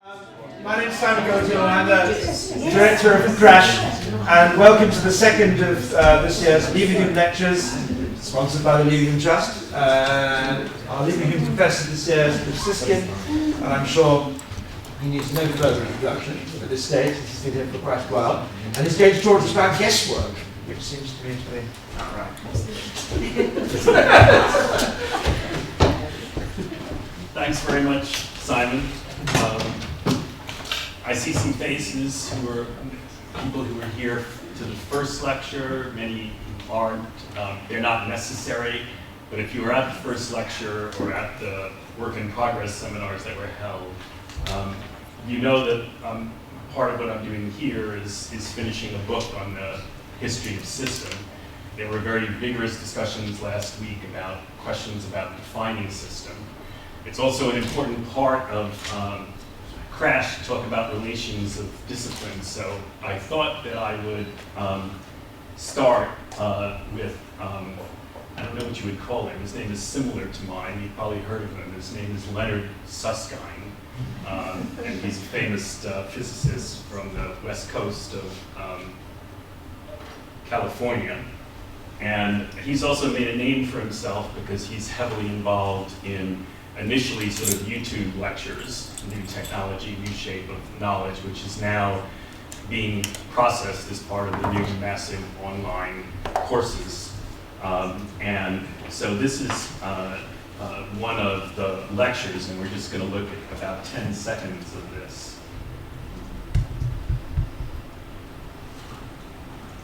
My name is Simon Gotiel, and I'm the director of CRASSH, and welcome to the second of this year's Leverhulme lectures, sponsored by the Leverhulme Trust. Our Leverhulme professor this year is Clifford Siskin, and I'm sure he needs no further introduction at this stage. He's been here for quite a while, and he's going to talk to us about guesswork, which seems to me to be outright. Thanks very much, Simon. I see some faces who are people who were here to the first lecture. Many aren't. They're not necessary, but if you were at the first lecture or at the work in progress seminars that were held, you know that part of what I'm doing here is finishing a book on the history of system. There were very vigorous discussions last week about questions about defining system. It's also an important part of CRASSH to talk about relations of disciplines, so I thought that I would start with, I don't know what you would call him. His name is similar to mine. You've probably heard of him. His name is Leonard Susskind, and he's a famous physicist from the west coast of California. And he's also made a name for himself because he's heavily involved in initially sort of YouTube lectures, new technology, new shape of knowledge, which is now being processed as part of the new massive online courses. And so this is one of the lectures, and we're just going to look at about 10 seconds of this.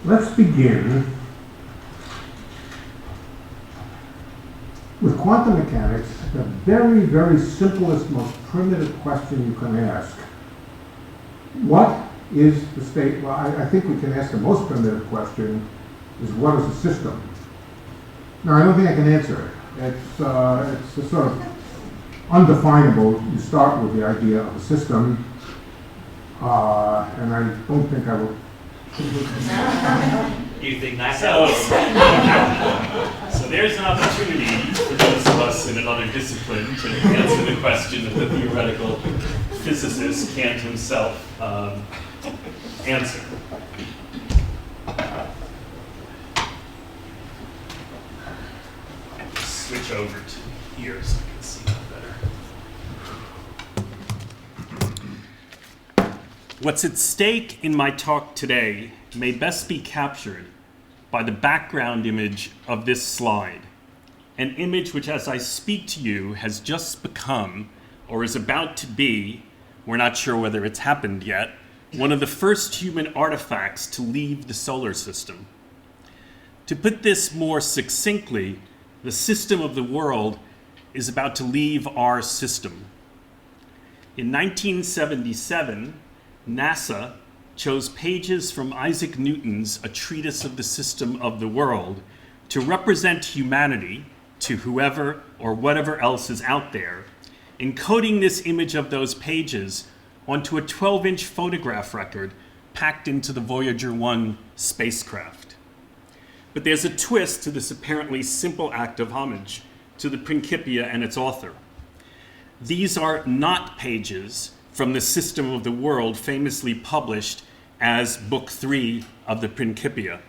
Let's begin with quantum mechanics, the very, very simplest, most primitive question you can ask. What is the state? Well, I think we can ask the most primitive question is what is a system? Now, I don't think I can answer it. It's a sort of undefinable. You start with the idea of a system, and I don't think I will. You think that's so there's an opportunity for those of us in another discipline to answer the question that the theoretical physicist can't himself answer. Switch over to here so I can see that better. What's at stake in my talk today may best be captured by the background image of this slide, an image which, as I speak to you, has just become, or is about to be, we're not sure whether it's happened yet, one of the first human artifacts to leave the solar system. To put this more succinctly, the system of the world is about to leave our system. In 1977, NASA chose pages from Isaac Newton's A Treatise of the System of the World to represent humanity to whoever or whatever else is out there, encoding this image of those pages onto a 12-inch photograph record packed into the Voyager 1 spacecraft. But there's a twist to this apparently simple act of homage to the Principia and its author. These are not pages from the System of the World, famously published as Book 3 of the Principia.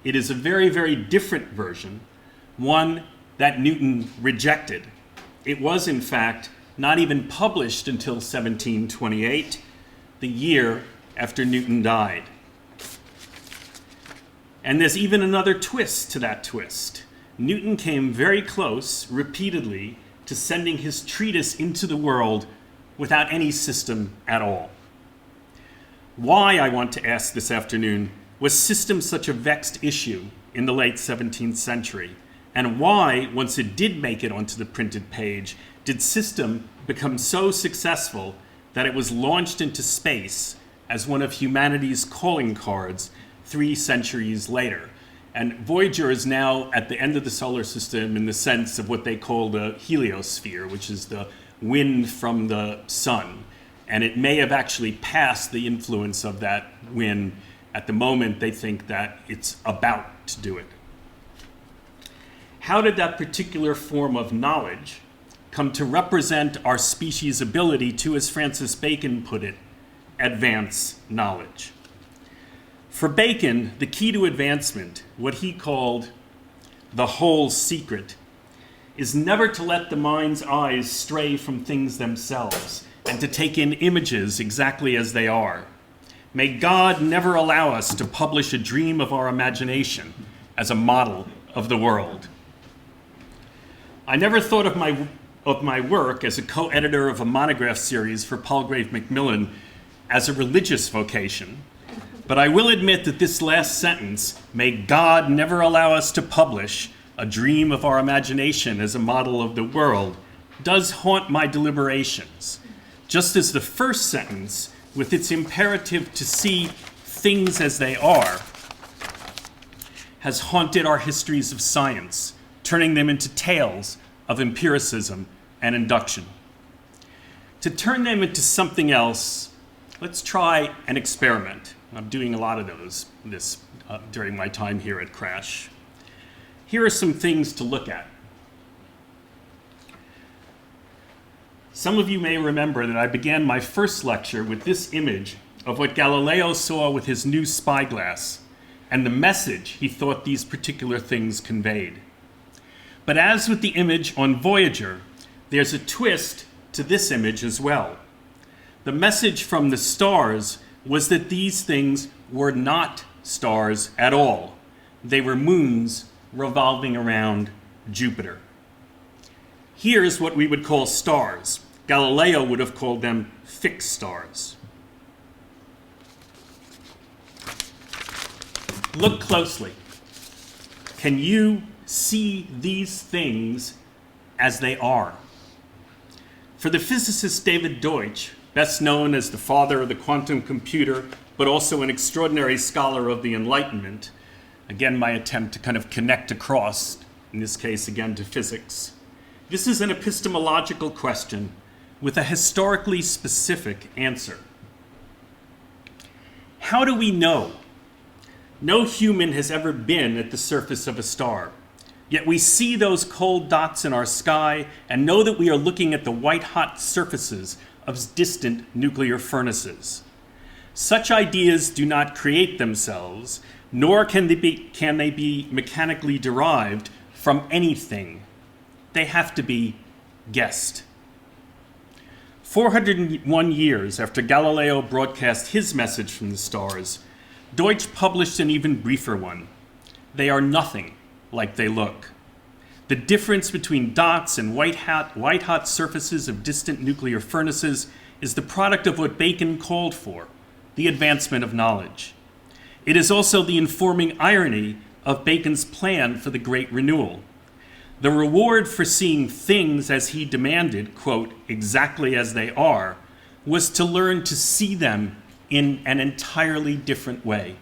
It is a very, very different version, one that Newton rejected. It was, in fact, not even published until 1728, the year after Newton died. And there's even another twist to that twist. Newton came very close, repeatedly, to sending his treatise into the world without any system at all. Why, I want to ask this afternoon, was system such a vexed issue in the late 17th century? And why, once it did make it onto the printed page, did system become so successful that it was launched into space as one of humanity's calling cards 3 centuries later? And Voyager is now at the end of the solar system in the sense of what they call the heliosphere, which is the wind from the sun. And it may have actually passed the influence of that wind. At the moment, they think that it's about to do it. How did that particular form of knowledge come to represent our species' ability to, as Francis Bacon put it, advance knowledge. For Bacon, the key to advancement, what he called the whole secret, is never to let the mind's eyes stray from things themselves and to take in images exactly as they are. May God never allow us to publish a dream of our imagination as a model of the world. I never thought of my work as a co-editor of a monograph series for Palgrave Macmillan as a religious vocation, but I will admit that this last sentence, may God never allow us to publish a dream of our imagination as a model of the world, does haunt my deliberations, just as the first sentence, with its imperative to see things as they are, has haunted our histories of science, turning them into tales of empiricism and induction. To turn them into something else, let's try an experiment. I'm doing a lot of this during my time here at CRASSH. Here are some things to look at. Some of you may remember that I began my first lecture with this image of what Galileo saw with his new spyglass and the message he thought these particular things conveyed. But as with the image on Voyager, there's a twist to this image as well. The message from the stars was that these things were not stars at all. They were moons revolving around Jupiter. Here's what we would call stars. Galileo would have called them fixed stars. Look closely. Can you see these things as they are? For the physicist David Deutsch, best known as the father of the quantum computer, but also an extraordinary scholar of the Enlightenment, again my attempt to kind of connect across, in this case again to physics, this is an epistemological question with a historically specific answer. How do we know? No human has ever been at the surface of a star. Yet we see those cold dots in our sky and know that we are looking at the white-hot surfaces of distant nuclear furnaces. Such ideas do not create themselves, nor can they be mechanically derived from anything. They have to be guessed. 401 years after Galileo broadcast his message from the stars, Deutsch published an even briefer one. They are nothing like they look. The difference between dots and white-hot surfaces of distant nuclear furnaces is the product of what Bacon called for, the advancement of knowledge. It is also the informing irony of Bacon's plan for the Great Renewal. The reward for seeing things as he demanded, quote, exactly as they are, was to learn to see them in an entirely different way.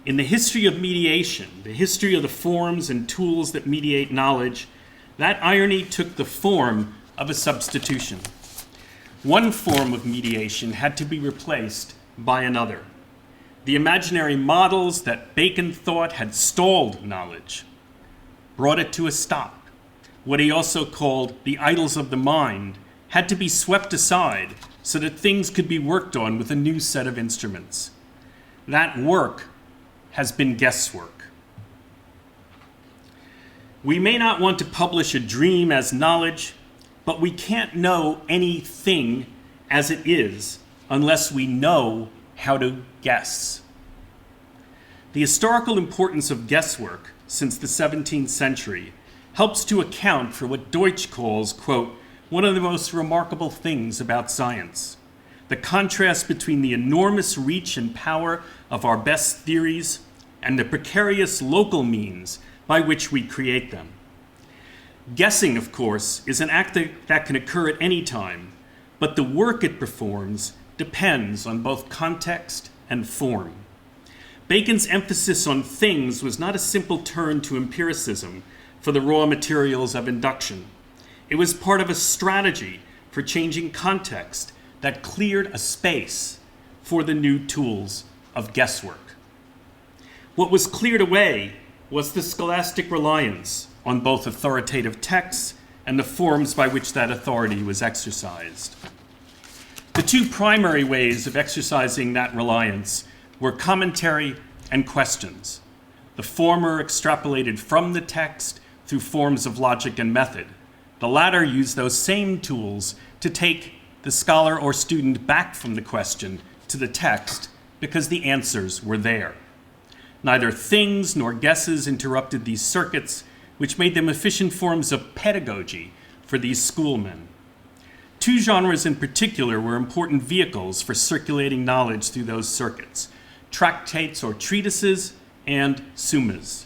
In the history of mediation, the history of the forms and tools that mediate knowledge, that irony took the form of a substitution. One form of mediation had to be replaced by another. The imaginary models that Bacon thought had stalled knowledge brought it to a stop. What he also called the idols of the mind had to be swept aside so that things could be worked on with a new set of instruments. That work has been guesswork. We may not want to publish a dream as knowledge, but we can't know anything as it is unless we know how to guess. The historical importance of guesswork since the 17th century helps to account for what Deutsch calls, quote, one of the most remarkable things about science, the contrast between the enormous reach and power of our best theories and the precarious local means by which we create them. Guessing, of course, is an act that can occur at any time, but the work it performs depends on both context and form. Bacon's emphasis on things was not a simple turn to empiricism for the raw materials of induction. It was part of a strategy for changing context that cleared a space for the new tools of guesswork. What was cleared away was the scholastic reliance on both authoritative texts and the forms by which that authority was exercised. The two primary ways of exercising that reliance were commentary and questions. The former extrapolated from the text through forms of logic and method. The latter used those same tools to take the scholar or student back from the question to the text because the answers were there. Neither things nor guesses interrupted these circuits, which made them efficient forms of pedagogy for these schoolmen. Two genres in particular were important vehicles for circulating knowledge through those circuits: tractates or treatises and summas.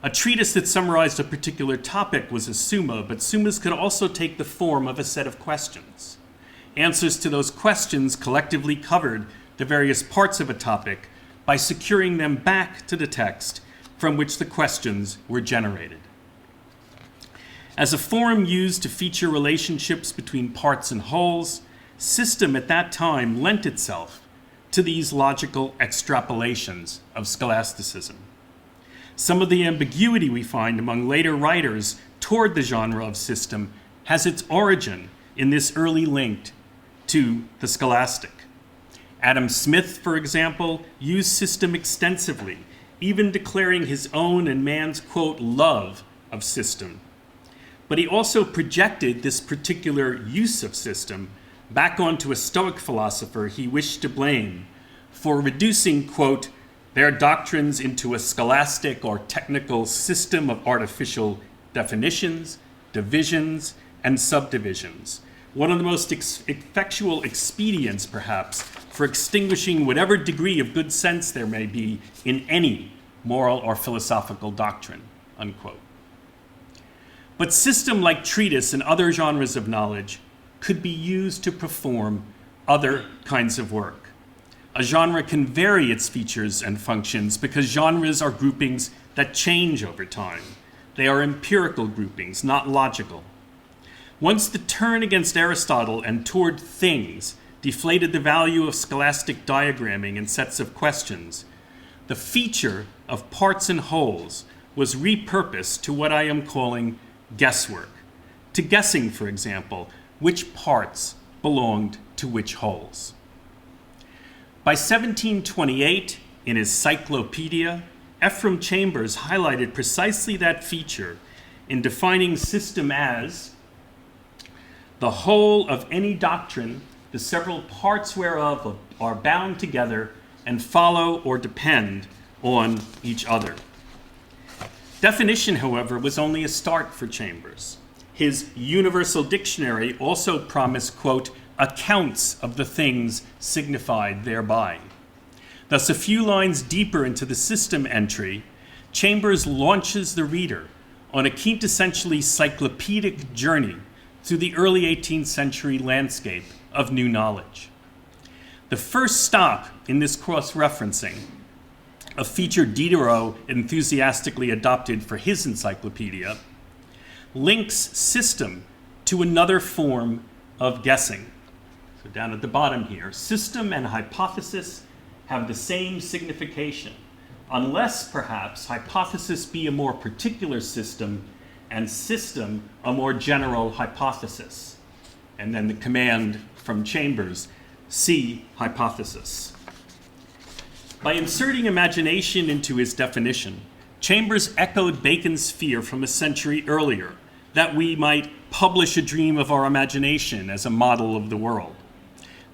A treatise that summarized a particular topic was a summa, but summas could also take the form of a set of questions. Answers to those questions collectively covered the various parts of a topic by securing them back to the text from which the questions were generated. As a form used to feature relationships between parts and wholes, system at that time lent itself to these logical extrapolations of scholasticism. Some of the ambiguity we find among later writers toward the genre of system has its origin in this early link to the scholastic. Adam Smith, for example, used system extensively, even declaring his own and man's, quote, love of system. But he also projected this particular use of system back onto a Stoic philosopher he wished to blame for reducing, quote, their doctrines into a scholastic or technical system of artificial definitions, divisions, and subdivisions. One of the most effectual expedients, perhaps, for extinguishing whatever degree of good sense there may be in any moral or philosophical doctrine, unquote. But system, like treatise and other genres of knowledge, could be used to perform other kinds of work. A genre can vary its features and functions because genres are groupings that change over time. They are empirical groupings, not logical. Once the turn against Aristotle and toward things deflated the value of scholastic diagramming and sets of questions, the feature of parts and wholes was repurposed to what I am calling guesswork. To guessing, for example, which parts belonged to which wholes. By 1728, in his Cyclopedia, Ephraim Chambers highlighted precisely that feature in defining system as the whole of any doctrine, the several parts whereof are bound together and follow or depend on each other. Definition, however, was only a start for Chambers. His Universal Dictionary also promised, quote, accounts of the things signified thereby. Thus, a few lines deeper into the system entry, Chambers launches the reader on a quintessentially cyclopedic journey through the early 18th century landscape of new knowledge. The first stop in this cross-referencing, a feature Diderot enthusiastically adopted for his encyclopedia, links system to another form of guessing. So down at the bottom here, system and hypothesis have the same signification, unless perhaps hypothesis be a more particular system and system a more general hypothesis. And then the command from Chambers, see hypothesis. By inserting imagination into his definition, Chambers echoed Bacon's fear from a century earlier that we might publish a dream of our imagination as a model of the world.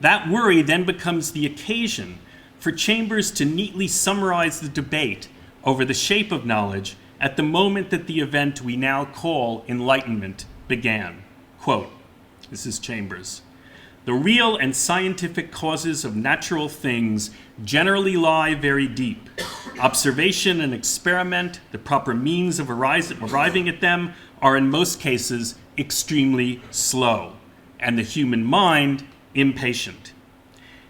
That worry then becomes the occasion for Chambers to neatly summarize the debate over the shape of knowledge at the moment that the event we now call Enlightenment began. Quote, this is Chambers, "The real and scientific causes of natural things generally lie very deep. Observation and experiment, the proper means of arriving at them, are in most cases extremely slow, and the human mind impatient.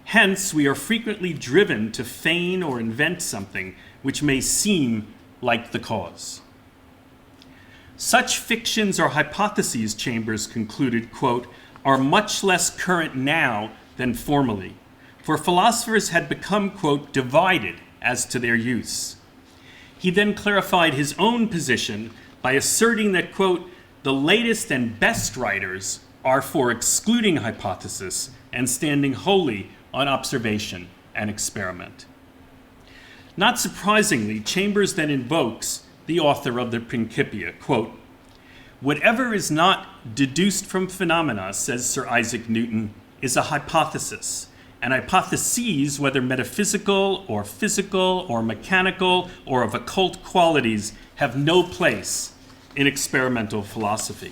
Hence, we are frequently driven to feign or invent something which may seem like the cause." Such fictions or hypotheses, Chambers concluded, quote, "are much less current now than formerly, for philosophers had become, quote, divided as to their use." He then clarified his own position by asserting that, quote, The latest and best writers are for excluding hypothesis and standing wholly on observation and experiment. Not surprisingly, Chambers then invokes the author of the Principia, quote, "Whatever is not deduced from phenomena, says Sir Isaac Newton, is a hypothesis, and hypotheses, whether metaphysical or physical or mechanical or of occult qualities, have no place in experimental philosophy."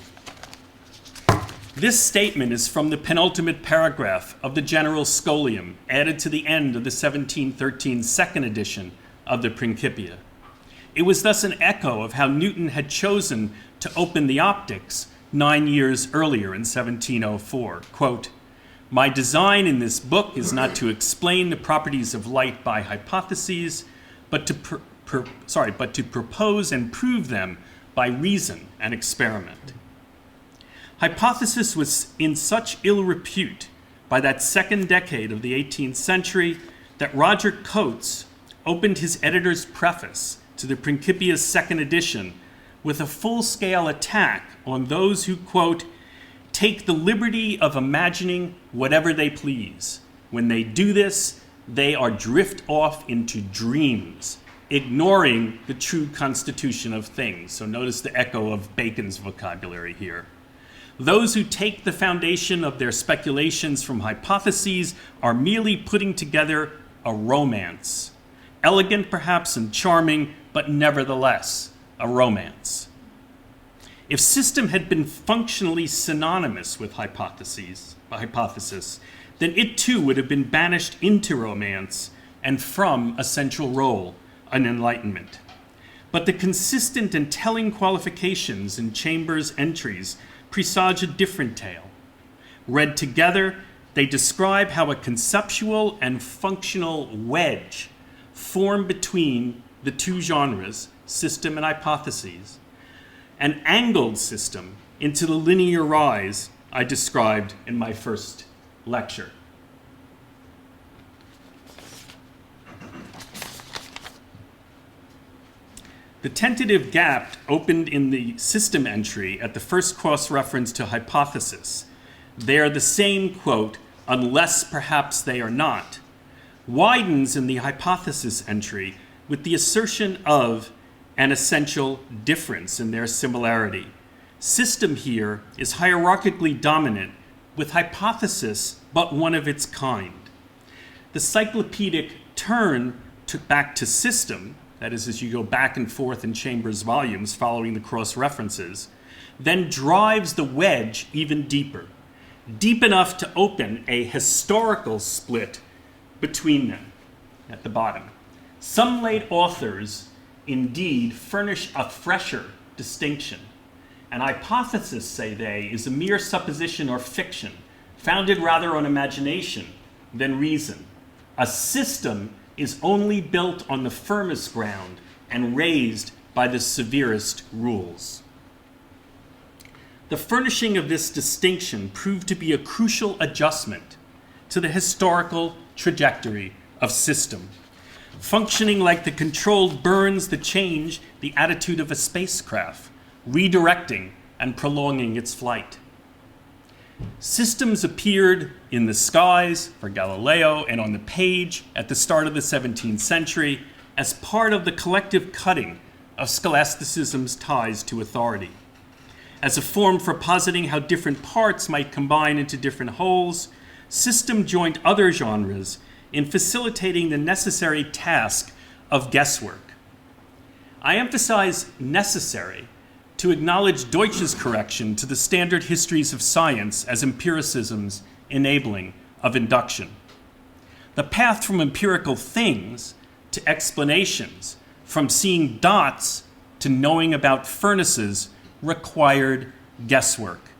This statement is from the penultimate paragraph of the General Scholium, added to the end of the 1713 second edition of the Principia. It was thus an echo of how Newton had chosen to open the optics 9 years earlier in 1704. Quote, "My design in this book is not to explain the properties of light by hypotheses, but to propose and prove them by reason and experiment." Hypothesis was in such ill repute by that second decade of the 18th century that Roger Coates opened his editor's preface to the Principia's second edition with a full-scale attack on those who, quote, "take the liberty of imagining whatever they please. When they do this, they are drift off into dreams, ignoring the true constitution of things." So notice the echo of Bacon's vocabulary here. Those who take the foundation of their speculations from hypotheses are merely putting together a romance. Elegant, perhaps, and charming, but nevertheless a romance. If system had been functionally synonymous with hypothesis, then it too would have been banished into romance and from a central role in Enlightenment. But the consistent and telling qualifications in Chambers' entries presage a different tale. Read together, they describe how a conceptual and functional wedge formed between the two genres, system and hypotheses, an angled system into the linear rise I described in my first lecture. The tentative gap opened in the system entry at the first cross-reference to hypothesis. They are the same, quote, "unless perhaps they are not," widens in the hypothesis entry with the assertion of an essential difference in their similarity. System here is hierarchically dominant, with hypothesis but one of its kind. The cyclopedic turn back to system, that is, as you go back and forth in Chambers' volumes following the cross-references, then drives the wedge even deeper, deep enough to open a historical split between them at the bottom. Some late authors indeed furnish a fresher distinction. An hypothesis, say they, is a mere supposition or fiction, founded rather on imagination than reason. A system is only built on the firmest ground and raised by the severest rules. The furnishing of this distinction proved to be a crucial adjustment to the historical trajectory of system, functioning like the controlled burns that change the attitude of a spacecraft, redirecting and prolonging its flight. Systems appeared in the skies for Galileo and on the page at the start of the 17th century as part of the collective cutting of scholasticism's ties to authority. As a form for positing how different parts might combine into different wholes, system joined other genres in facilitating the necessary task of guesswork. I emphasize necessary to acknowledge Deutsch's correction to the standard histories of science as empiricism's enabling of induction. The path from empirical things to explanations, from seeing dots to knowing about furnaces, required guesswork.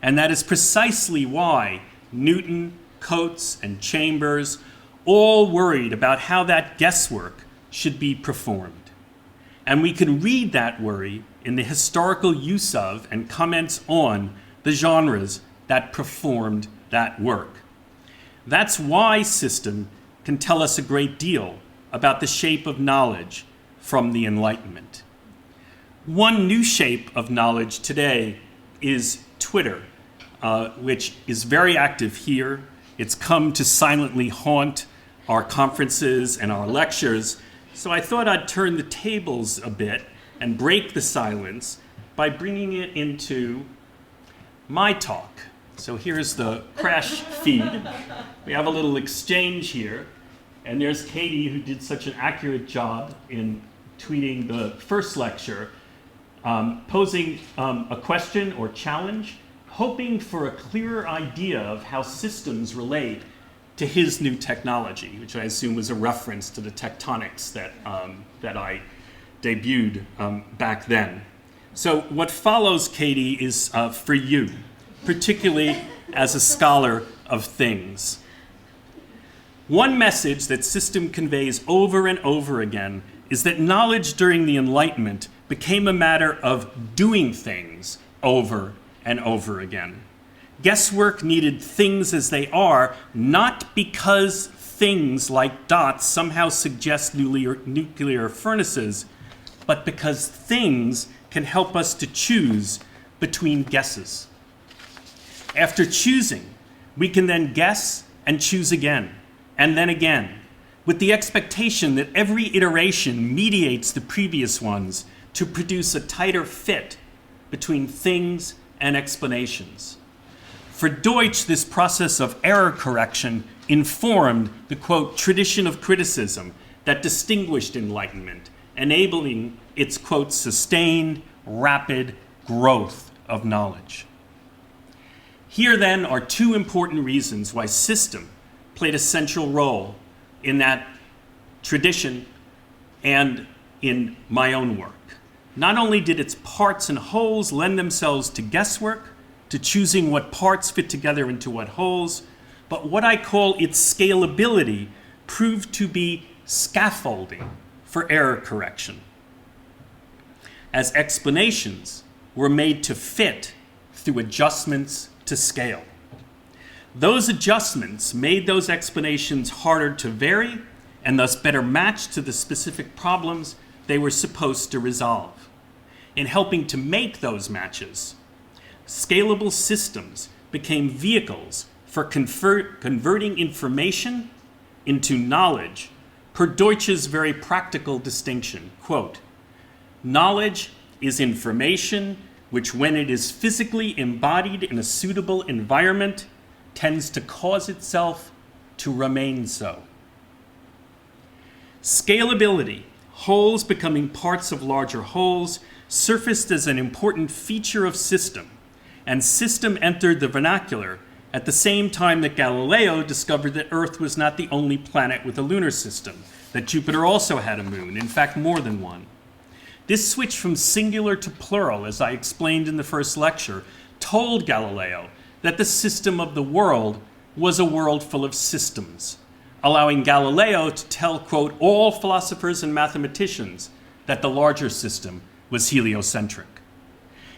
And that is precisely why Newton, Coates, and Chambers all worried about how that guesswork should be performed. And we can read that worry in the historical use of and comments on the genres that performed that work. That's why system can tell us a great deal about the shape of knowledge from the Enlightenment. One new shape of knowledge today is Twitter, which is very active here. It's come to silently haunt our conferences and our lectures. So I thought I'd turn the tables a bit and break the silence by bringing it into my talk. So here's the CRASSH feed. We have a little exchange here. And there's Katie, who did such an accurate job in tweeting the first lecture, posing a question or challenge, hoping for a clearer idea of how systems relate to his new technology, which I assume was a reference to the tectonics that I debuted back then. So what follows, Katie, is for you, particularly as a scholar of things. One message that system conveys over and over again is that knowledge during the Enlightenment became a matter of doing things over and over again. Guesswork needed things as they are, not because things like dots somehow suggest nuclear furnaces, but because things can help us to choose between guesses. After choosing, we can then guess and choose again, and then again, with the expectation that every iteration mediates the previous ones to produce a tighter fit between things and explanations. For Deutsch, this process of error correction informed the, quote, tradition of criticism that distinguished Enlightenment, enabling its, quote, sustained, rapid growth of knowledge. Here, then, are two important reasons why system played a central role in that tradition and in my own work. Not only did its parts and wholes lend themselves to guesswork, to choosing what parts fit together into what wholes, but what I call its scalability proved to be scaffolding for error correction, as explanations were made to fit through adjustments to scale. Those adjustments made those explanations harder to vary and thus better matched to the specific problems they were supposed to resolve. In helping to make those matches, scalable systems became vehicles for converting information into knowledge, per Deutsch's very practical distinction. Quote, knowledge is information which, when it is physically embodied in a suitable environment, tends to cause itself to remain so. Scalability, wholes becoming parts of larger wholes, surfaced as an important feature of system, and system entered the vernacular at the same time that Galileo discovered that Earth was not the only planet with a lunar system, that Jupiter also had a moon, in fact more than one. This switch from singular to plural, as I explained in the first lecture, told Galileo that the system of the world was a world full of systems, allowing Galileo to tell, quote, all philosophers and mathematicians that the larger system was heliocentric.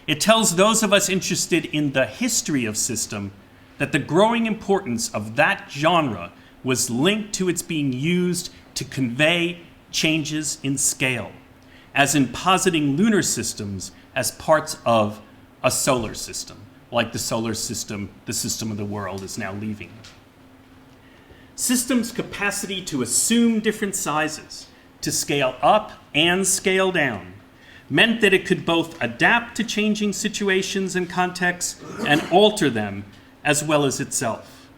It tells those of us interested in the history of system that the growing importance of that genre was linked to its being used to convey changes in scale, as in positing lunar systems as parts of a solar system, like the solar system, the system of the world, is now leaving. Systems' capacity to assume different sizes, to scale up and scale down, meant that it could both adapt to changing situations and contexts and alter them as well as itself.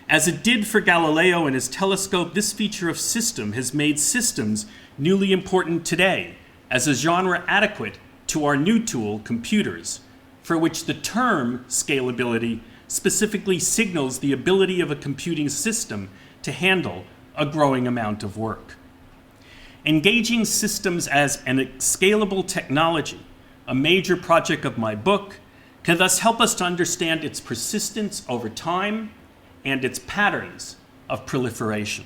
As it did for Galileo and his telescope, this feature of system has made systems newly important today as a genre adequate to our new tool, computers, for which the term scalability specifically signals the ability of a computing system to handle a growing amount of work. Engaging systems as an scalable technology, a major project of my book, can thus help us to understand its persistence over time and its patterns of proliferation.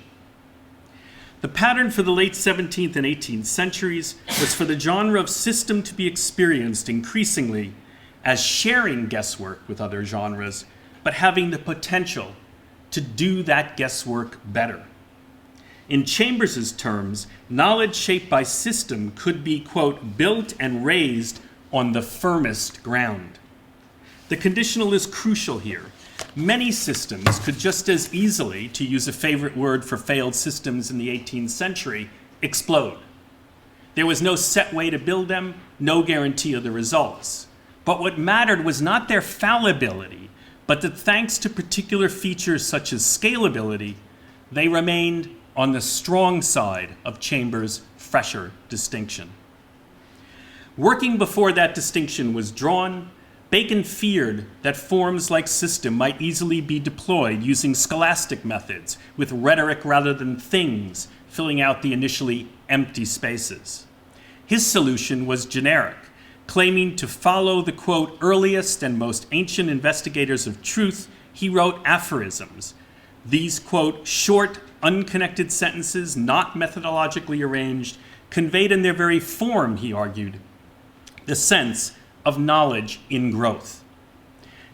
The pattern for the late 17th and 18th centuries was for the genre of system to be experienced increasingly as sharing guesswork with other genres, but having the potential to do that guesswork better. In Chambers's terms, knowledge shaped by system could be, quote, built and raised on the firmest ground. The conditional is crucial here. Many systems could just as easily, to use a favorite word for failed systems in the 18th century, explode. There was no set way to build them, no guarantee of the results. But what mattered was not their fallibility, but that thanks to particular features such as scalability, they remained on the strong side of Chambers' fresher distinction. Working before that distinction was drawn, Bacon feared that forms like system might easily be deployed using scholastic methods with rhetoric rather than things, filling out the initially empty spaces. His solution was generic, claiming to follow the, quote, earliest and most ancient investigators of truth. He wrote aphorisms. These, quote, short, unconnected sentences, not methodologically arranged, conveyed in their very form, he argued, the sense of knowledge in growth.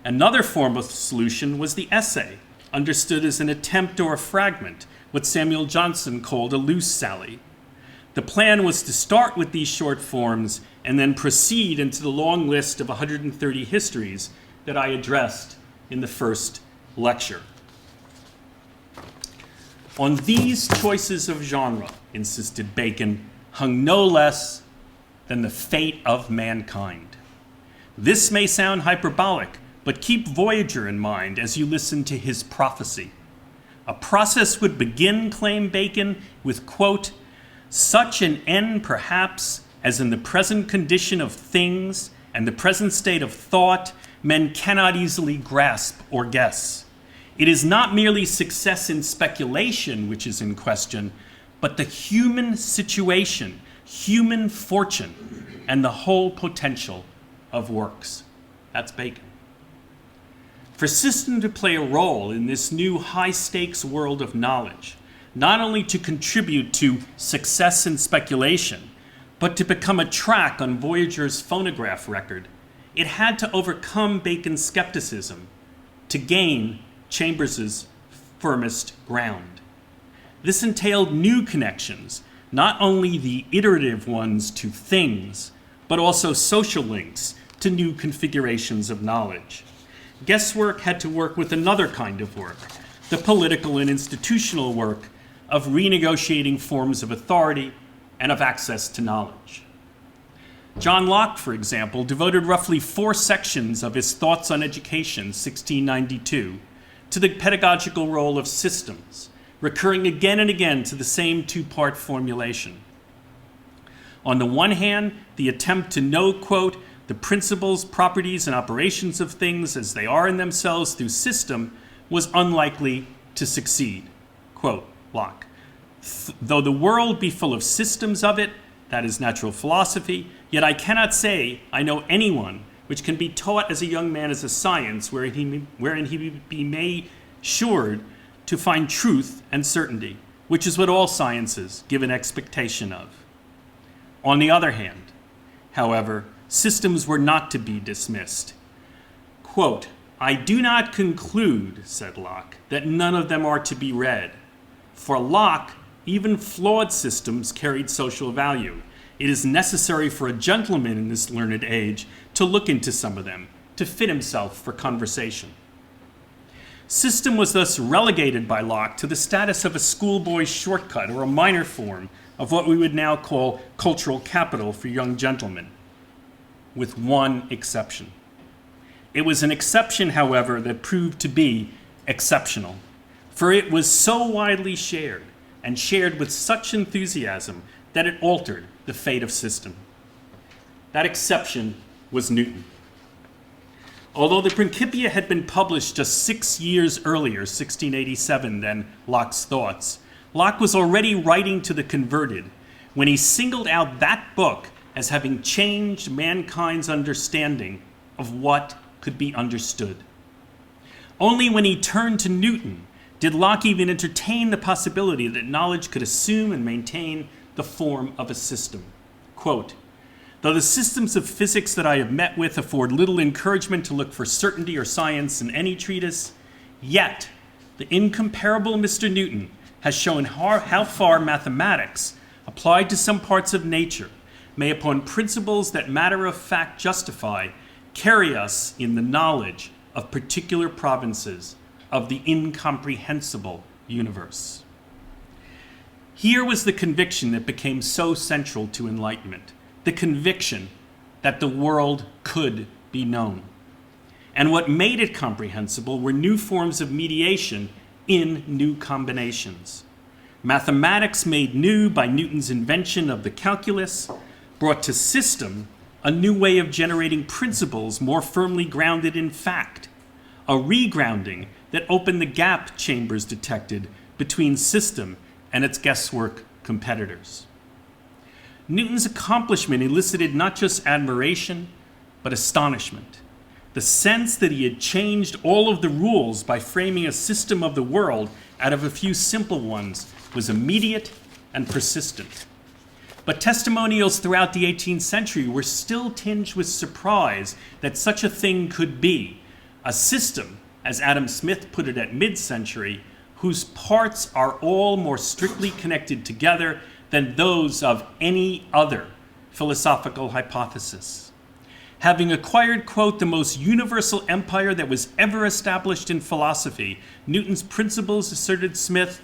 Another form of solution was the essay, understood as an attempt or a fragment, what Samuel Johnson called a loose sally. The plan was to start with these short forms and then proceed into the long list of 130 histories that I addressed in the first lecture. On these choices of genre, insisted Bacon, hung no less than the fate of mankind. This may sound hyperbolic, but keep Voyager in mind as you listen to his prophecy. A process would begin, claimed Bacon, with, quote, such an end perhaps as in the present condition of things and the present state of thought men cannot easily grasp or guess. It is not merely success in speculation which is in question, but the human situation, human fortune, and the whole potential of works. That's Bacon. For system to play a role in this new high-stakes world of knowledge, not only to contribute to success in speculation, but to become a track on Voyager's phonograph record, it had to overcome Bacon's skepticism to gain Chambers's firmest ground. This entailed new connections, not only the iterative ones to things, but also social links to new configurations of knowledge. Guesswork had to work with another kind of work, the political and institutional work of renegotiating forms of authority and of access to knowledge. John Locke, for example, devoted roughly 4 sections of his Thoughts on Education, 1692, to the pedagogical role of systems, recurring again and again to the same 2-part formulation. On the one hand, the attempt to know, quote, the principles, properties, and operations of things as they are in themselves through system was unlikely to succeed. Quote, Locke, though the world be full of systems of it, that is natural philosophy, yet I cannot say I know anyone which can be taught as a young man as a science wherein he be made sure to find truth and certainty, which is what all sciences give an expectation of. On the other hand, however, systems were not to be dismissed. Quote, I do not conclude, said Locke, that none of them are to be read. For Locke, even flawed systems carried social value. It is necessary for a gentleman in this learned age to look into some of them, to fit himself for conversation. System was thus relegated by Locke to the status of a schoolboy's shortcut or a minor form of what we would now call cultural capital for young gentlemen, with one exception. It was an exception, however, that proved to be exceptional, for it was so widely shared and shared with such enthusiasm that it altered the fate of system. That exception was Newton. Although the Principia had been published just 6 years earlier, 1687, than Locke's Thoughts, Locke was already writing to the converted when he singled out that book as having changed mankind's understanding of what could be understood. Only when he turned to Newton did Locke even entertain the possibility that knowledge could assume and maintain the form of a system. Quote, though the systems of physics that I have met with afford little encouragement to look for certainty or science in any treatise, yet the incomparable Mr. Newton has shown how far mathematics, applied to some parts of nature, may upon principles that matter of fact justify, carry us in the knowledge of particular provinces of the incomprehensible universe. Here was the conviction that became so central to Enlightenment, the conviction that the world could be known. And what made it comprehensible were new forms of mediation in new combinations. Mathematics made new by Newton's invention of the calculus brought to system a new way of generating principles more firmly grounded in fact, a regrounding that opened the gap Chambers detected between system and its guesswork competitors. Newton's accomplishment elicited not just admiration, but astonishment. The sense that he had changed all of the rules by framing a system of the world out of a few simple ones was immediate and persistent. But testimonials throughout the 18th century were still tinged with surprise that such a thing could be, a system, as Adam Smith put it at mid-century, whose parts are all more strictly connected together than those of any other philosophical hypothesis. Having acquired, quote, the most universal empire that was ever established in philosophy, Newton's principles, asserted Smith,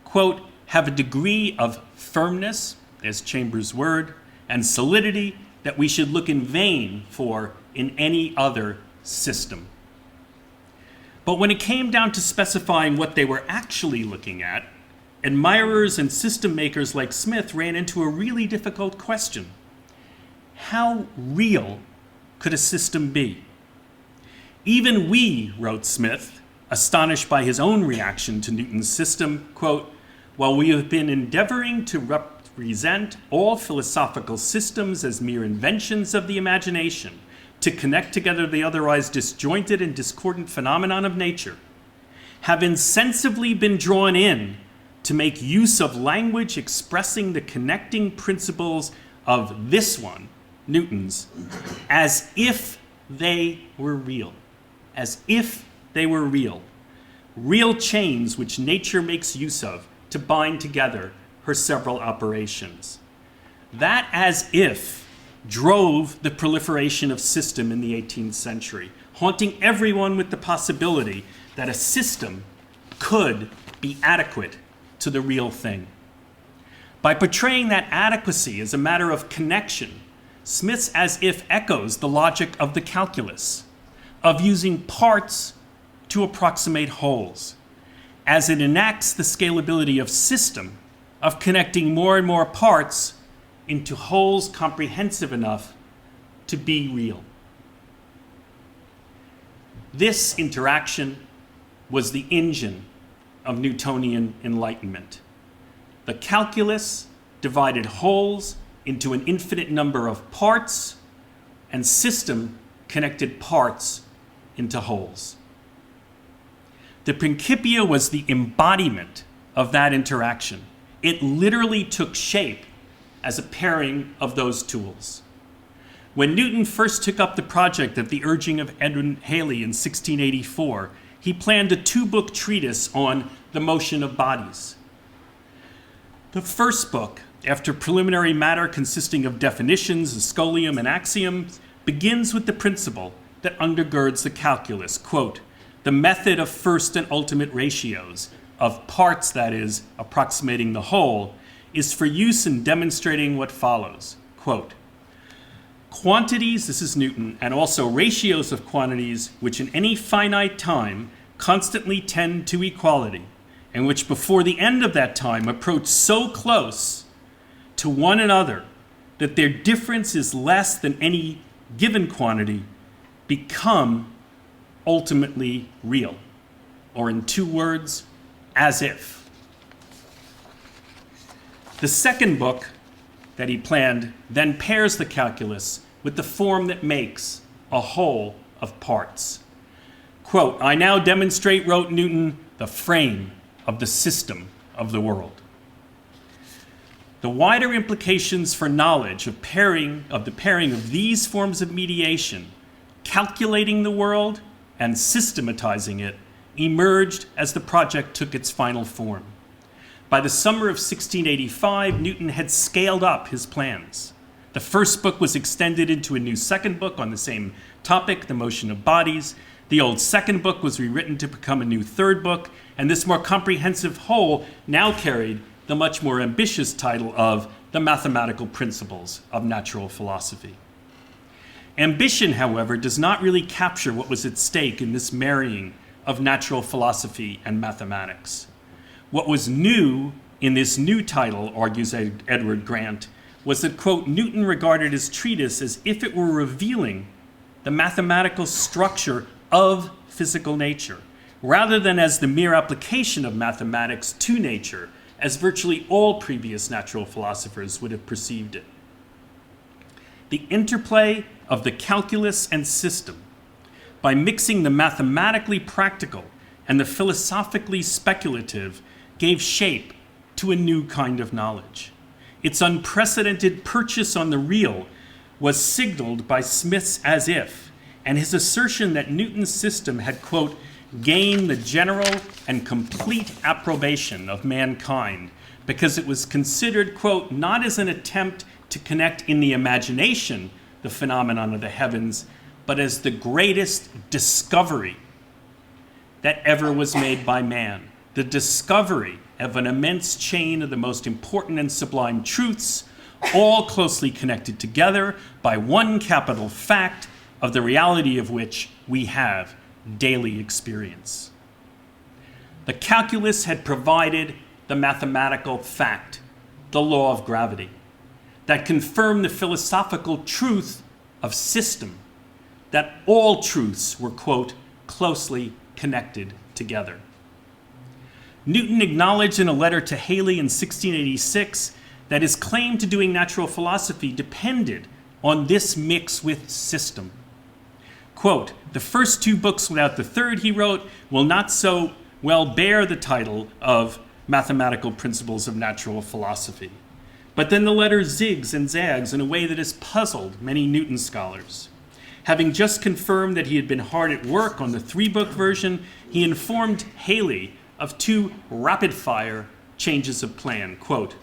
quote, have a degree of firmness, as Chambers' word, and solidity that we should look in vain for in any other system. But when it came down to specifying what they were actually looking at, admirers and system makers like Smith ran into a really difficult question. How real could a system be? Even we, wrote Smith, astonished by his own reaction to Newton's system, quote, while we have been endeavoring to represent all philosophical systems as mere inventions of the imagination, to connect together the otherwise disjointed and discordant phenomenon of nature, have insensibly been drawn in to make use of language expressing the connecting principles of this one, Newton's, as if they were real. As if they were real. Real chains which nature makes use of to bind together her several operations. That as if drove the proliferation of system in the 18th century, haunting everyone with the possibility that a system could be adequate to the real thing. By portraying that adequacy as a matter of connection, Smith's as if echoes the logic of the calculus, of using parts to approximate wholes, as it enacts the scalability of system, of connecting more and more parts into wholes comprehensive enough to be real. This interaction was the engine of Newtonian Enlightenment. The calculus divided wholes into an infinite number of parts, and system connected parts into wholes. The Principia was the embodiment of that interaction. It literally took shape as a pairing of those tools. When Newton first took up the project at the urging of Edwin Halley in 1684, he planned a 2-book treatise on the motion of bodies. The first book, after preliminary matter consisting of definitions, a scholium, and axioms, begins with the principle that undergirds the calculus, quote, the method of first and ultimate ratios, of parts, that is, approximating the whole, is for use in demonstrating what follows, quote, quantities, this is Newton, and also ratios of quantities which in any finite time constantly tend to equality, and which before the end of that time approach so close to one another that their difference is less than any given quantity, become ultimately real. Or in 2 words, as if. The second book that he planned then pairs the calculus with the form that makes a whole of parts. Quote, I now demonstrate, wrote Newton, the frame of the system of the world. The wider implications for knowledge of the pairing of these forms of mediation, calculating the world and systematizing it, emerged as the project took its final form. By the summer of 1685, Newton had scaled up his plans. The first book was extended into a new second book on the same topic, the motion of bodies. The old second book was rewritten to become a new third book, and this more comprehensive whole now carried the much more ambitious title of The Mathematical Principles of Natural Philosophy. Ambition, however, does not really capture what was at stake in this marrying of natural philosophy and mathematics. What was new in this new title, argues Edward Grant, was that, quote, Newton regarded his treatise as if it were revealing the mathematical structure of physical nature, rather than as the mere application of mathematics to nature, as virtually all previous natural philosophers would have perceived it. The interplay of the calculus and system, by mixing the mathematically practical and the philosophically speculative, gave shape to a new kind of knowledge. Its unprecedented purchase on the real was signaled by Smith's as if, and his assertion that Newton's system had, quote, gained the general and complete approbation of mankind because it was considered, quote, not as an attempt to connect in the imagination the phenomenon of the heavens, but as the greatest discovery that ever was made by man. The discovery of an immense chain of the most important and sublime truths, all closely connected together by one capital fact of the reality of which we have daily experience. The calculus had provided the mathematical fact, the law of gravity, that confirmed the philosophical truth of system, that all truths were, quote, closely connected together. Newton acknowledged in a letter to Halley in 1686 that his claim to doing natural philosophy depended on this mix with system. Quote, the first two books without the third, he wrote, will not so well bear the title of Mathematical Principles of Natural Philosophy. But then the letter zigs and zags in a way that has puzzled many Newton scholars. Having just confirmed that he had been hard at work on the three-book version, he informed Halley of two rapid-fire changes of plan. Quote,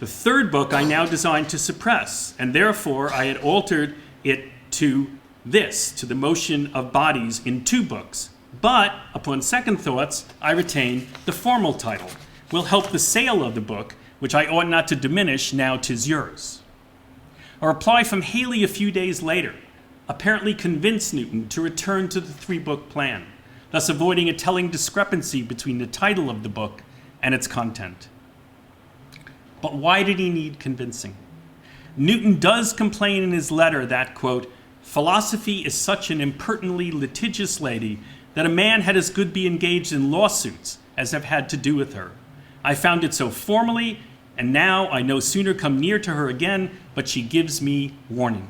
the third book I now designed to suppress, and therefore I had altered it to the motion of bodies in two books. But, upon second thoughts, I retain the formal title. Will help the sale of the book, which I ought not to diminish, now 'tis yours. A reply from Halley a few days later apparently convinced Newton to return to the three-book plan, thus avoiding a telling discrepancy between the title of the book and its content. But why did he need convincing? Newton does complain in his letter that, quote, philosophy is such an impertinently litigious lady that a man had as good be engaged in lawsuits as have had to do with her. I found it so formally, and now I no sooner come near to her again, but she gives me warning.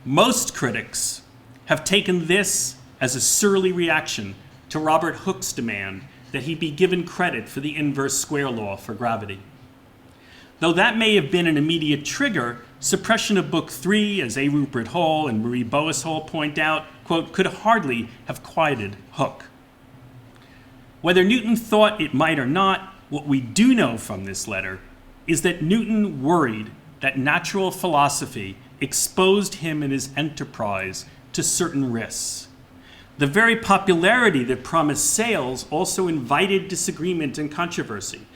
Most critics have taken this as a surly reaction to Robert Hooke's demand that he be given credit for the inverse square law for gravity. Though that may have been an immediate trigger, suppression of Book 3, as A. Rupert Hall and Marie Boas-Hall point out, quote, could hardly have quieted Hooke. Whether Newton thought it might or not, what we do know from this letter is that Newton worried that natural philosophy exposed him and his enterprise to certain risks. The very popularity that promised sales also invited disagreement and controversy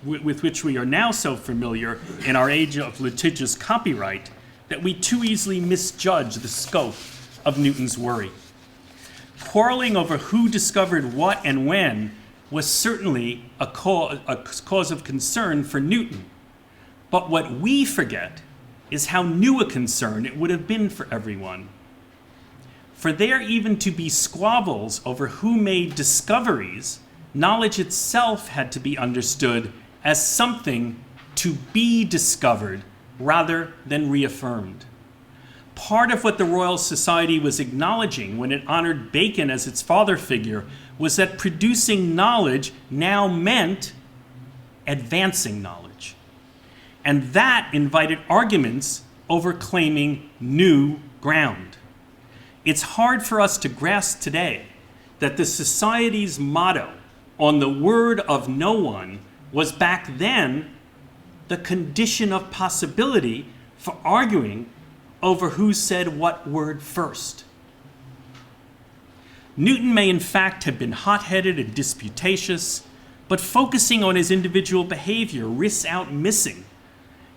with which we are now so familiar in our age of litigious copyright that we too easily misjudge the scope of Newton's worry. Quarreling over who discovered what and when was certainly a cause of concern for Newton. But what we forget is how new a concern it would have been for everyone. For there even to be squabbles over who made discoveries, knowledge itself had to be understood as something to be discovered rather than reaffirmed. Part of what the Royal Society was acknowledging when it honored Bacon as its father figure was that producing knowledge now meant advancing knowledge. And that invited arguments over claiming new ground. It's hard for us to grasp today that the Society's motto on the word of no one was back then the condition of possibility for arguing over who said what word first. Newton may in fact have been hot-headed and disputatious, but focusing on his individual behavior risks out missing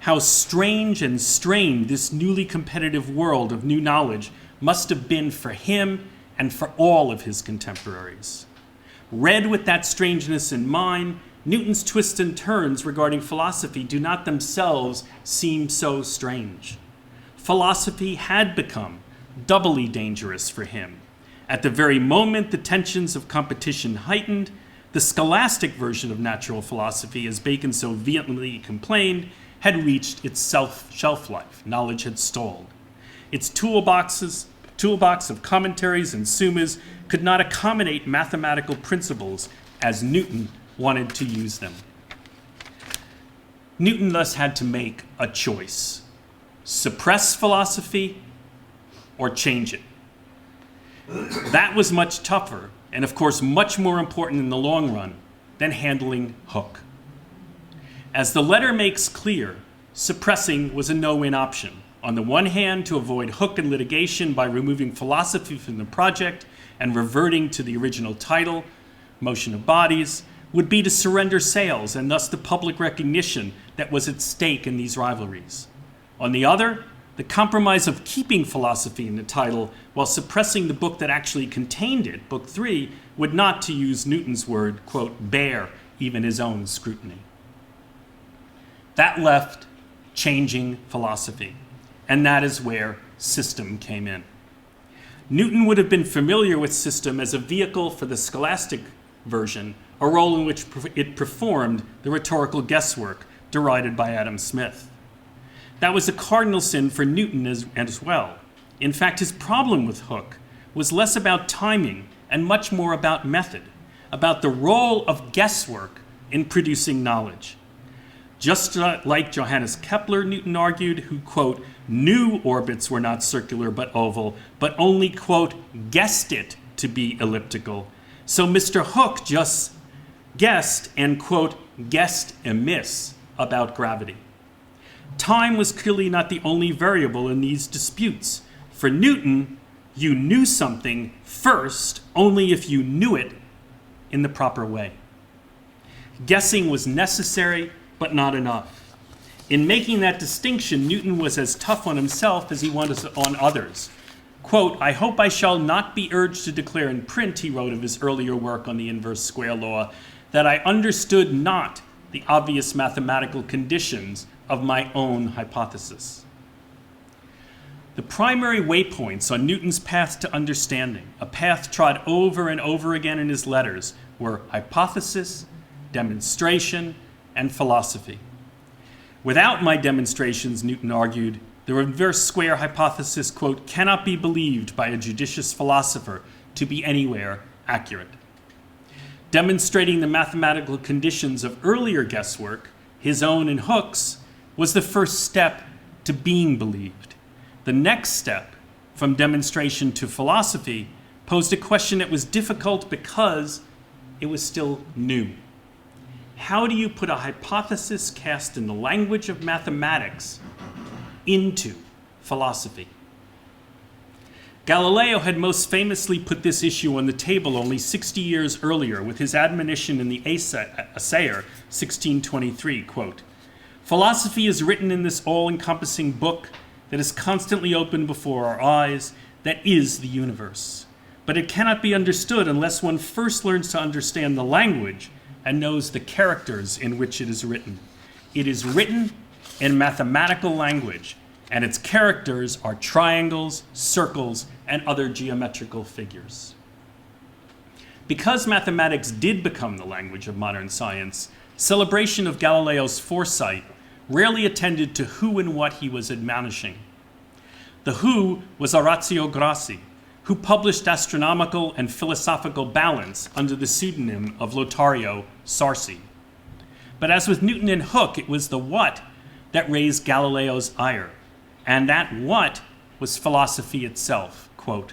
how strange and strained this newly competitive world of new knowledge must have been for him and for all of his contemporaries. Read with that strangeness in mind, Newton's twists and turns regarding philosophy do not themselves seem so strange. Philosophy had become doubly dangerous for him. At the very moment the tensions of competition heightened, the scholastic version of natural philosophy, as Bacon so vehemently complained, had reached its shelf life. Knowledge had stalled. Its toolbox of commentaries and summas could not accommodate mathematical principles as Newton wanted to use them. Newton thus had to make a choice: suppress philosophy or change it. That was much tougher, and of course much more important in the long run, than handling Hooke. As the letter makes clear, suppressing was a no-win option. On the one hand, to avoid Hooke and litigation by removing philosophy from the project and reverting to the original title, Motion of Bodies, would be to surrender sales and thus the public recognition that was at stake in these rivalries. On the other, the compromise of keeping philosophy in the title while suppressing the book that actually contained it, Book 3, would not, to use Newton's word, quote, bear even his own scrutiny. That left changing philosophy, and that is where system came in. Newton would have been familiar with system as a vehicle for the scholastic version, a role in which it performed the rhetorical guesswork derided by Adam Smith. That was a cardinal sin for Newton as well. In fact, his problem with Hooke was less about timing and much more about method, about the role of guesswork in producing knowledge. Just like Johannes Kepler, Newton argued, who, quote, knew orbits were not circular but oval, but only, quote, guessed it to be elliptical. So Mr. Hooke just guessed and, quote, guessed amiss about gravity. Time was clearly not the only variable in these disputes. For Newton, you knew something first only if you knew it in the proper way. Guessing was necessary, but not enough. In making that distinction, Newton was as tough on himself as he was on others. Quote, I hope I shall not be urged to declare in print, he wrote of his earlier work on the inverse square law, that I understood not the obvious mathematical conditions of my own hypothesis. The primary waypoints on Newton's path to understanding, a path trod over and over again in his letters, were hypothesis, demonstration, and philosophy. Without my demonstrations, Newton argued, the inverse square hypothesis, quote, cannot be believed by a judicious philosopher to be anywhere accurate. Demonstrating the mathematical conditions of earlier guesswork, his own and Hooke's, was the first step to being believed. The next step, from demonstration to philosophy, posed a question that was difficult because it was still new. How do you put a hypothesis cast in the language of mathematics into philosophy? Galileo had most famously put this issue on the table only 60 years earlier with his admonition in the Assayer, 1623, quote, philosophy is written in this all-encompassing book that is constantly open before our eyes, that is the universe. But it cannot be understood unless one first learns to understand the language and knows the characters in which it is written. It is written in mathematical language, and its characters are triangles, circles, and other geometrical figures. Because mathematics did become the language of modern science, celebration of Galileo's foresight rarely attended to who and what he was admonishing. The who was Orazio Grassi, who published Astronomical and Philosophical Balance under the pseudonym of Lotario Sarsi. But as with Newton and Hooke, it was the what that raised Galileo's ire, and that what was philosophy itself. Quote,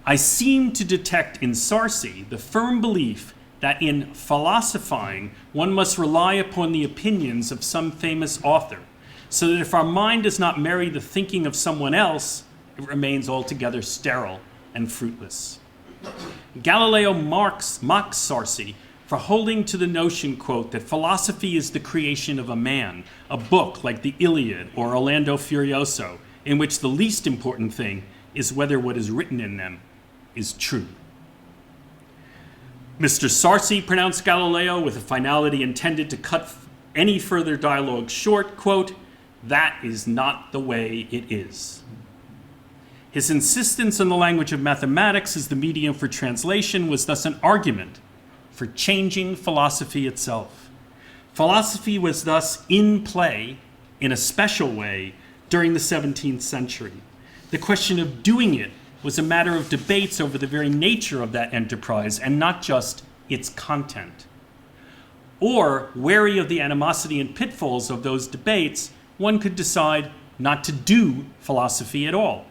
I seem to detect in Sarsi the firm belief that in philosophizing, one must rely upon the opinions of some famous author, so that if our mind does not marry the thinking of someone else, it remains altogether sterile and fruitless. Galileo mocks Sarsi for holding to the notion, quote, that philosophy is the creation of a man, a book like the Iliad or Orlando Furioso, in which the least important thing is whether what is written in them is true. Mr. Sarsi pronounced Galileo with a finality intended to cut any further dialogue short, quote, that is not the way it is. His insistence on the language of mathematics as the medium for translation was thus an argument for changing philosophy itself. Philosophy was thus in play in a special way during the 17th century. The question of doing it was a matter of debates over the very nature of that enterprise and not just its content. Or, wary of the animosity and pitfalls of those debates, one could decide not to do philosophy at all.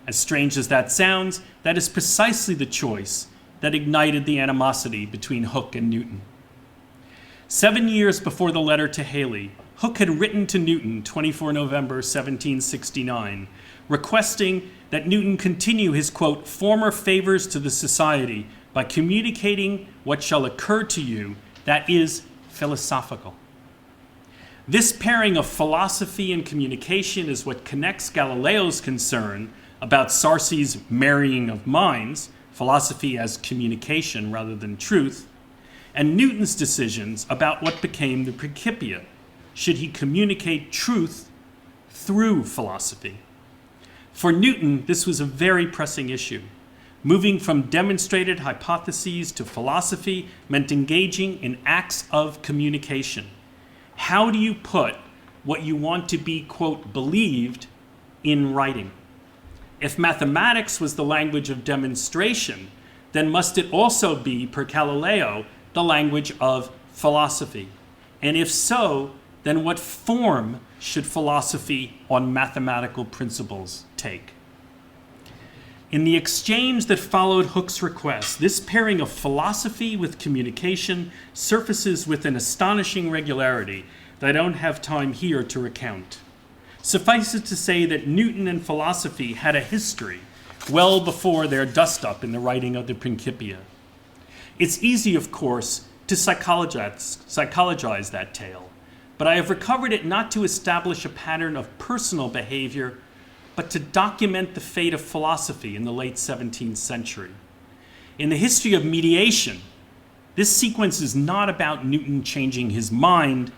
As strange as that sounds, that is precisely the choice that ignited the animosity between Hooke and Newton. 7 years before the letter to Halley, Hooke had written to Newton, 24 November 1769, requesting that Newton continue his, quote, former favors to the society by communicating what shall occur to you that is philosophical. This pairing of philosophy and communication is what connects Galileo's concern about Sarsi's marrying of minds, philosophy as communication rather than truth, and Newton's decisions about what became the Principia. Should he communicate truth through philosophy? For Newton, this was a very pressing issue. Moving from demonstrated hypotheses to philosophy meant engaging in acts of communication. How do you put what you want to be, quote, believed in writing? If mathematics was the language of demonstration, then must it also be, per Galileo, the language of philosophy? And if so, then what form should philosophy on mathematical principles take? In the exchange that followed Hooke's request, this pairing of philosophy with communication surfaces with an astonishing regularity that I don't have time here to recount. Suffice it to say that Newton and philosophy had a history well before their dust-up in the writing of the Principia. It's easy, of course, to psychologize that tale, but I have recovered it not to establish a pattern of personal behavior, but to document the fate of philosophy in the late 17th century. In the history of mediation, this sequence is not about Newton changing his mind,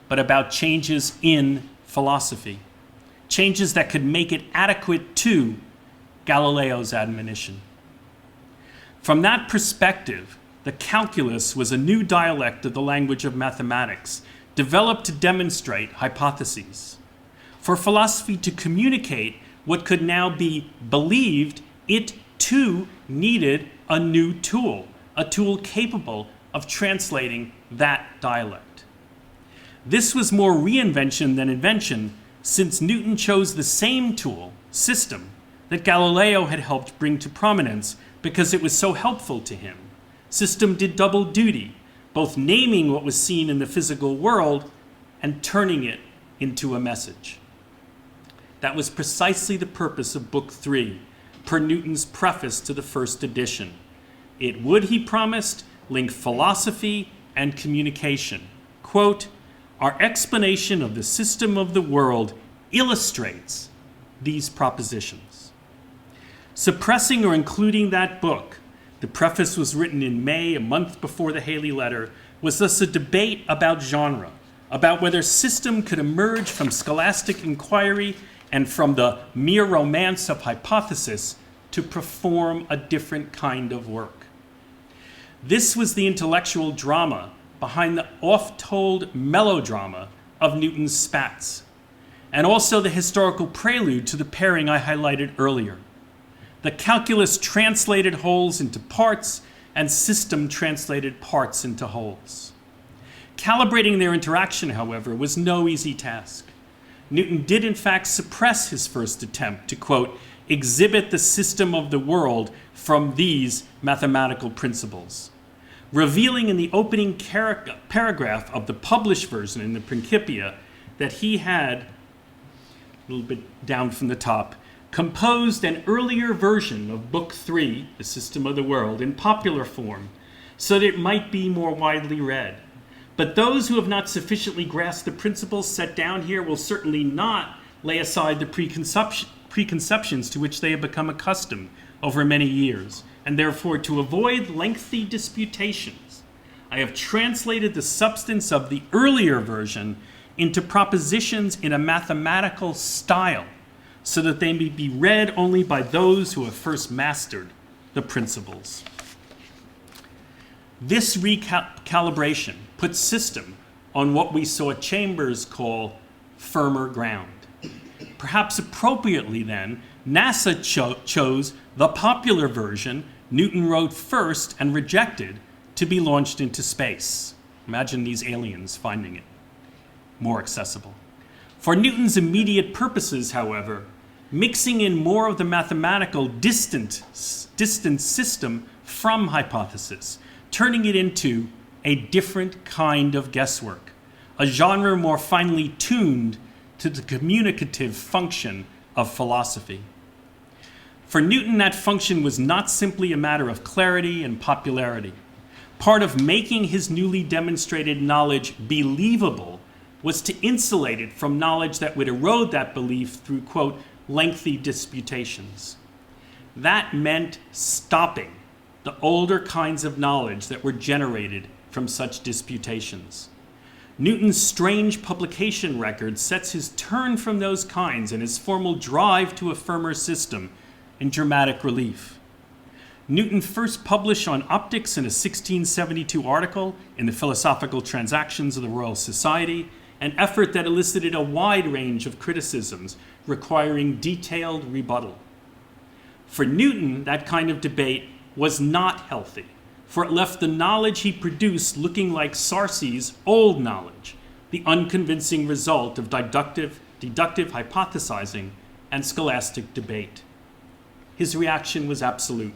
but about changes in philosophy, changes that could make it adequate to Galileo's admonition. From that perspective, the calculus was a new dialect of the language of mathematics, developed to demonstrate hypotheses. For philosophy to communicate what could now be believed, it too needed a new tool, a tool capable of translating that dialect. This was more reinvention than invention, since Newton chose the same tool, system, that Galileo had helped bring to prominence because it was so helpful to him. System did double duty, both naming what was seen in the physical world and turning it into a message. That was precisely the purpose of Book 3, per Newton's preface to the first edition. It would, he promised, link philosophy and communication. Quote, our explanation of the system of the world illustrates these propositions. Suppressing or including that book, the preface was written in May, a month before the Halley letter, was thus a debate about genre, about whether system could emerge from scholastic inquiry and from the mere romance of hypothesis to perform a different kind of work. This was the intellectual drama behind the oft-told melodrama of Newton's spats, and also the historical prelude to the pairing I highlighted earlier. The calculus translated wholes into parts, and system translated parts into wholes. Calibrating their interaction, however, was no easy task. Newton did in fact suppress his first attempt to, quote, exhibit the system of the world from these mathematical principles. revealing in the opening paragraph of the published version in the Principia that he had, a little bit down from the top, composed an earlier version of Book 3, The System of the World, in popular form, so that it might be more widely read. But those who have not sufficiently grasped the principles set down here will certainly not lay aside the preconceptions to which they have become accustomed over many years, and therefore, to avoid lengthy disputations, I have translated the substance of the earlier version into propositions in a mathematical style, so that they may be read only by those who have first mastered the principles. This recalibration puts system on what we saw Chambers call firmer ground. Perhaps appropriately then, NASA chose the popular version Newton wrote first and rejected to be launched into space. Imagine these aliens finding it more accessible. For Newton's immediate purposes, however, mixing in more of the mathematical distant system from hypothesis, turning it into a different kind of guesswork, a genre more finely tuned to the communicative function of philosophy. For Newton, that function was not simply a matter of clarity and popularity. Part of making his newly demonstrated knowledge believable was to insulate it from knowledge that would erode that belief through, quote, lengthy disputations. That meant stopping the older kinds of knowledge that were generated from such disputations. Newton's strange publication record sets his turn from those kinds and his formal drive to a firmer system in dramatic relief. Newton first published on optics in a 1672 article in the Philosophical Transactions of the Royal Society, an effort that elicited a wide range of criticisms requiring detailed rebuttal. For Newton, that kind of debate was not healthy, for it left the knowledge he produced looking like Sarcey's old knowledge, the unconvincing result of deductive hypothesizing and scholastic debate. His reaction was absolute.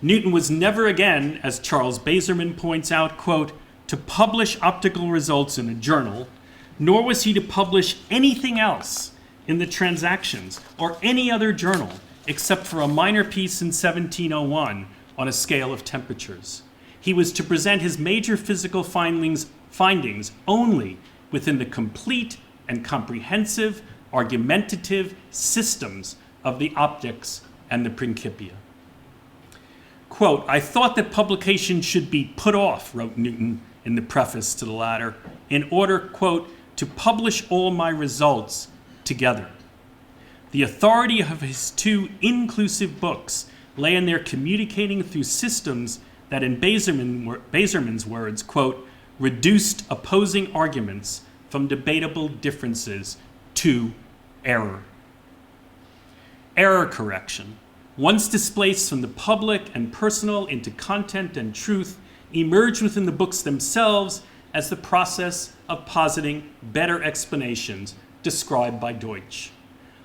Newton was never again, as Charles Bazerman points out, quote, to publish optical results in a journal, nor was he to publish anything else in the Transactions or any other journal except for a minor piece in 1701 on a scale of temperatures. He was to present his major physical findings only within the complete and comprehensive argumentative systems of the optics and the Principia. Quote, I thought that publication should be put off, wrote Newton in the preface to the latter, in order, quote, to publish all my results together. The authority of his two inclusive books lay in their communicating through systems that, in Bazerman's words, quote, reduced opposing arguments from debatable differences to error. Error correction, once displaced from the public and personal into content and truth, emerged within the books themselves as the process of positing better explanations described by Deutsch.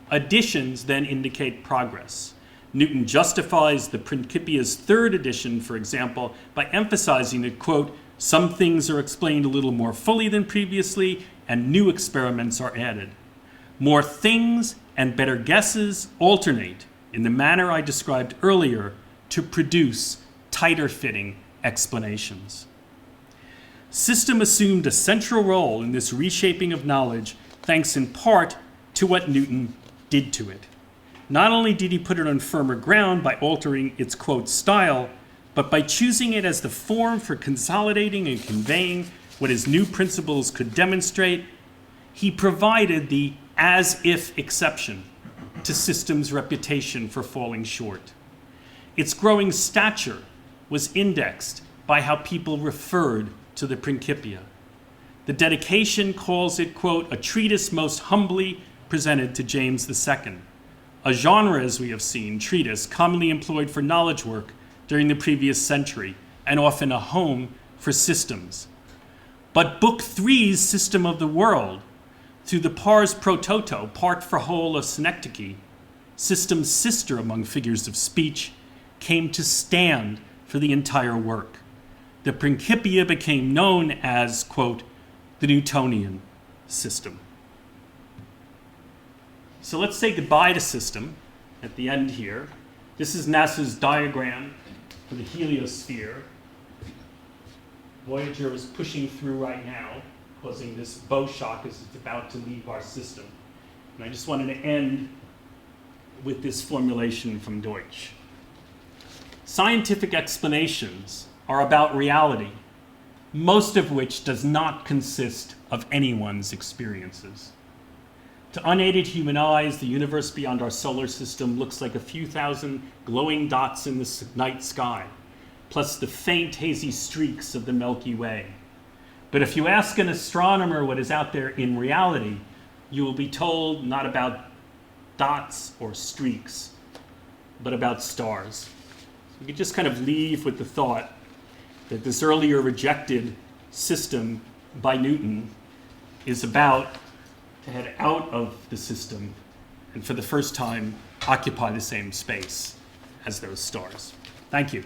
Additions then indicate progress. Newton justifies the Principia's third edition, for example, by emphasizing that, quote, some things are explained a little more fully than previously, and new experiments are added. More things and better guesses alternate in the manner I described earlier to produce tighter-fitting explanations. System assumed a central role in this reshaping of knowledge, thanks in part to what Newton did to it. Not only did he put it on firmer ground by altering its, quote, style, but by choosing it as the form for consolidating and conveying what his new principles could demonstrate, he provided the as-if exception to system's reputation for falling short. Its growing stature was indexed by how people referred to the Principia. The dedication calls it, quote, a treatise most humbly presented to James II, a genre, as we have seen, treatise commonly employed for knowledge work during the previous century, and often a home for systems. But Book 3's System of the World, through the pars pro toto, part for whole of synecdoche, system's sister among figures of speech, came to stand for the entire work. the Principia became known as, quote, the Newtonian system. So let's say goodbye to system at the end here. This is NASA's diagram for the heliosphere. Voyager is pushing through right now, causing this bow shock as it's about to leave our system. And I just wanted to end with this formulation from Deutsch. Scientific explanations are about reality, most of which does not consist of anyone's experiences. To unaided human eyes, the universe beyond our solar system looks like a few thousand glowing dots in the night sky, plus the faint, hazy streaks of the Milky Way. But if you ask an astronomer what is out there in reality, you will be told not about dots or streaks, but about stars. You could just kind of leave with the thought that this earlier rejected system by Newton is about to head out of the system and for the first time occupy the same space as those stars. Thank you.